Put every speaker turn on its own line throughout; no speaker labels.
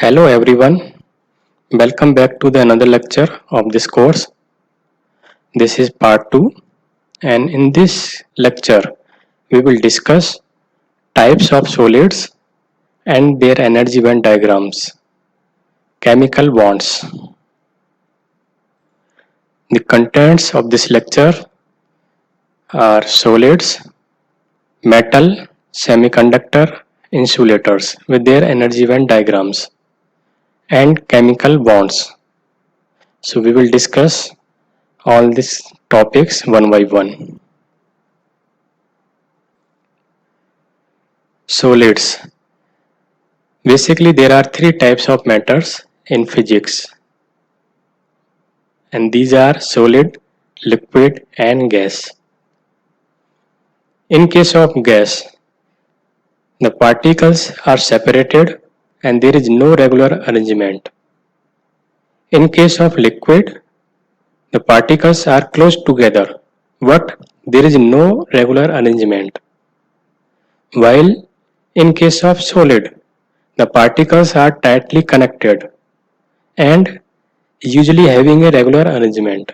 Hello everyone, welcome back to the another lecture of this course. This is part 2 and in this lecture we will discuss types of solids and their energy band diagrams, chemical bonds. The contents of this lecture are solids, metal, semiconductor, insulators with their energy band diagrams and chemical bonds. So we will discuss all these topics one by one. Solids. Basically, there are three types of matters in physics, and these are solid, liquid, and gas. In case of gas, the particles are separated and there is no regular arrangement. In case of liquid, the particles are close together, but there is no regular arrangement. While in case of solid, the particles are tightly connected and usually having a regular arrangement.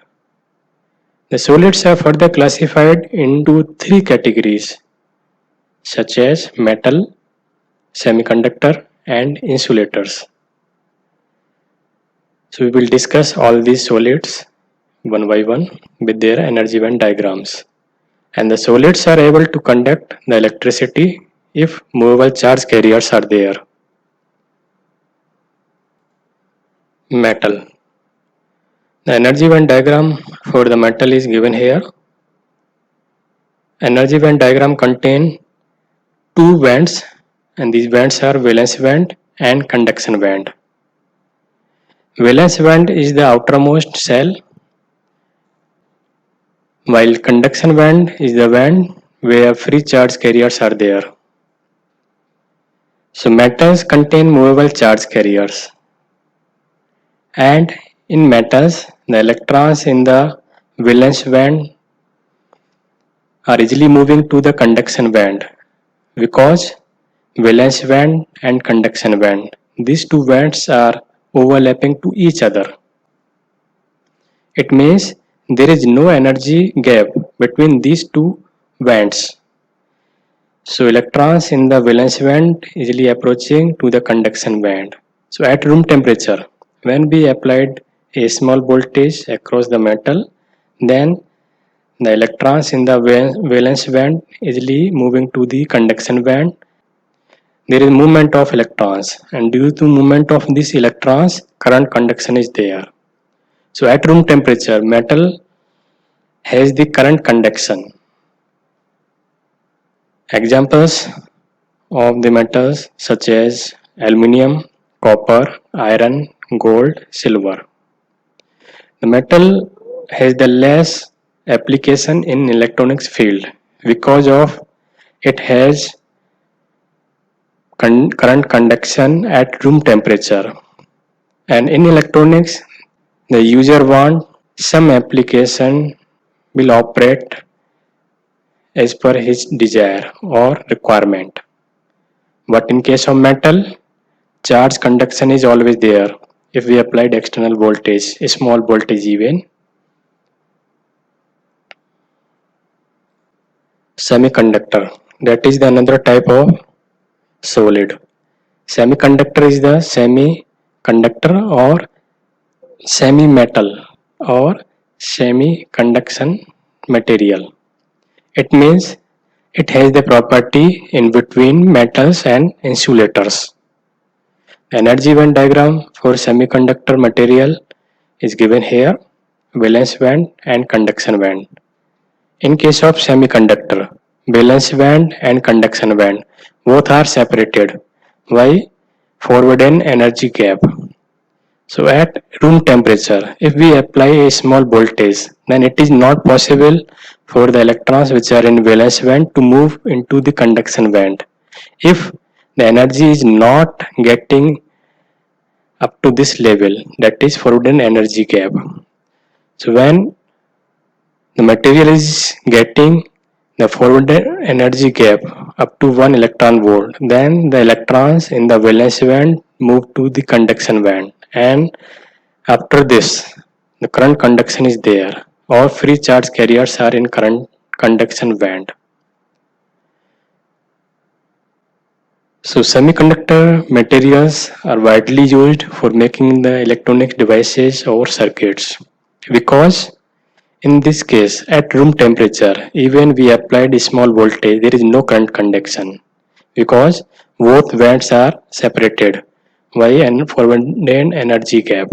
The solids are further classified into three categories such as metal, semiconductor and insulators. So we will discuss all these solids one by one with their energy band diagrams. And the solids are able to conduct the electricity if movable charge carriers are there. Metal. The energy band diagram for the metal is given here. Energy band diagram contain two bands and these bands are valence band and conduction band. Valence band is the outermost shell, while conduction band is the band where free charge carriers are there. So metals contain movable charge carriers, and in metals the electrons in the valence band are easily moving to the conduction band because valence band and conduction band, these two bands are overlapping to each other. It means there is no energy gap between these two bands. So electrons in the valence band easily approaching to the conduction band. So at room temperature, when we applied a small voltage across the metal, then the electrons in the valence band easily moving to the conduction band. There is movement of electrons, and due to movement of these electrons, current conduction is there. So at room temperature, metal has the current conduction. Examples of the metals such as aluminium, copper, iron, gold, silver. The metal has the less application in electronics field because of it has current conduction at room temperature, and in electronics the user want some application will operate as per his desire or requirement. But in case of metal, charge conduction is always there if we applied external voltage, a small voltage even. Semiconductor, that is the another type of solid. Semiconductor is the semiconductor or semi-metal or semi-conduction material. It means it has the property in between metals and insulators. Energy band diagram for semiconductor material is given here, valence band and conduction band. In case of semiconductor, valence band and conduction band both are separated by forward and energy gap. So at room temperature, if we apply a small voltage, then it is not possible for the electrons which are in valence band to move into the conduction band. If the energy is not getting up to this level, that is forbidden energy gap. So when the material is getting the forwarded energy gap up to 1 electron volt. Then the electrons in the valence band move to the conduction band, and after this, the current conduction is there. All free charge carriers are in current conduction band. So semiconductor materials are widely used for making the electronic devices or circuits because in this case at room temperature even we applied a small voltage there is no current conduction because both bands are separated by an forwarded energy gap.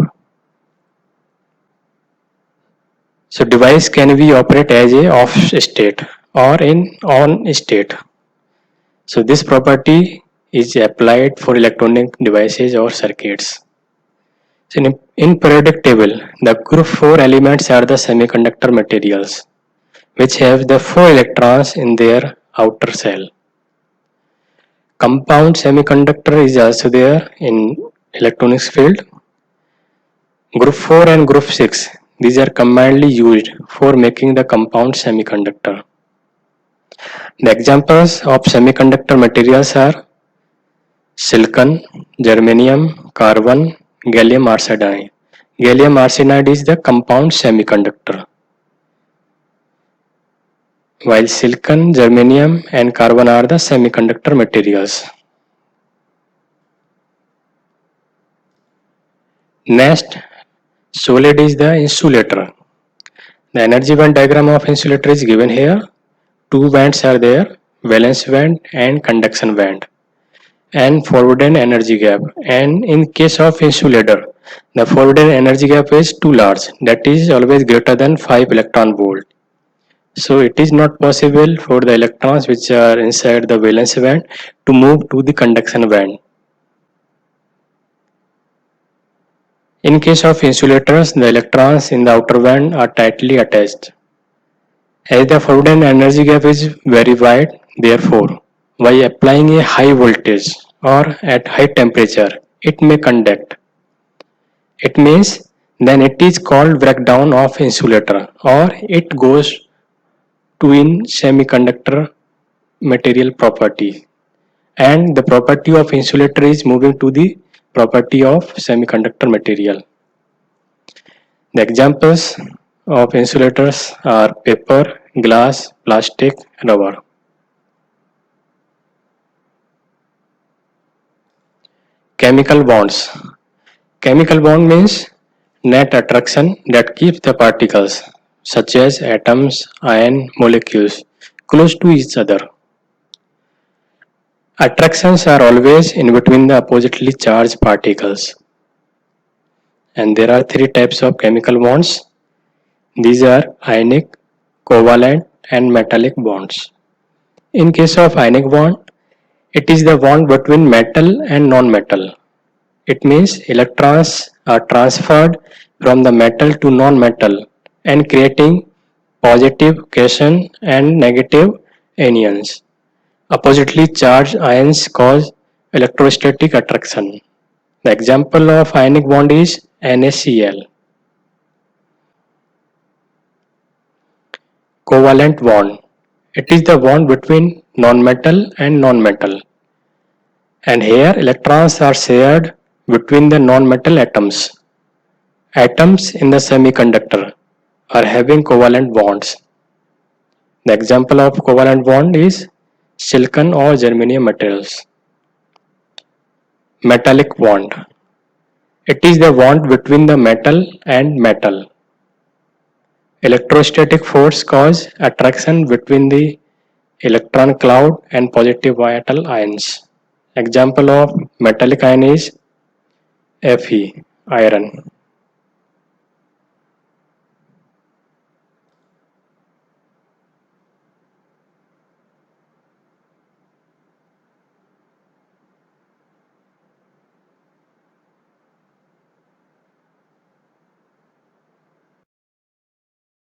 So device can be operate as a off state or in on state. So this property is applied for electronic devices or circuits. So in periodic table, the group 4 elements are the semiconductor materials which have the 4 electrons in their outer shell. Compound semiconductor is also there in electronics field. Group 4 and group 6, these are commonly used for making the compound semiconductor. The examples of semiconductor materials are silicon, germanium, carbon, gallium arsenide. Gallium arsenide is the compound semiconductor, while silicon, germanium and carbon are the semiconductor materials. Next, solid is the insulator. The energy band diagram of insulator is given here. Two bands are there, valence band and conduction band, and forwarded energy gap. And in case of insulator, the forwarded energy gap is too large, that is always greater than 5 electron volt. So it is not possible for the electrons which are inside the valence band to move to the conduction band. In case of insulators, the electrons in the outer band are tightly attached. As the forwarded energy gap is very wide, therefore, by applying a high voltage or at high temperature, it may conduct. It means then it is called breakdown of insulator or it goes to in semiconductor material property, and the property of insulator is moving to the property of semiconductor material. The examples of insulators are paper, glass, plastic, rubber. Chemical bonds. Chemical bond means net attraction that keeps the particles such as atoms, ion, molecules close to each other. Attractions are always in between the oppositely charged particles. And there are three types of chemical bonds. These are ionic, covalent and metallic bonds. In case of ionic bond, it is the bond between metal and non-metal. It means electrons are transferred from the metal to non-metal and creating positive cation and negative anions. Oppositely charged ions cause electrostatic attraction. The example of ionic bond is NaCl. Covalent bond. It is the bond between non-metal and non-metal. And here electrons are shared between the non-metal atoms. Atoms in the semiconductor are having covalent bonds. The example of covalent bond is silicon or germanium materials. Metallic bond. It is the bond between the metal and metal. Electrostatic force causes attraction between the electron cloud and positive vital ions. Example of metallic ion is Fe, iron.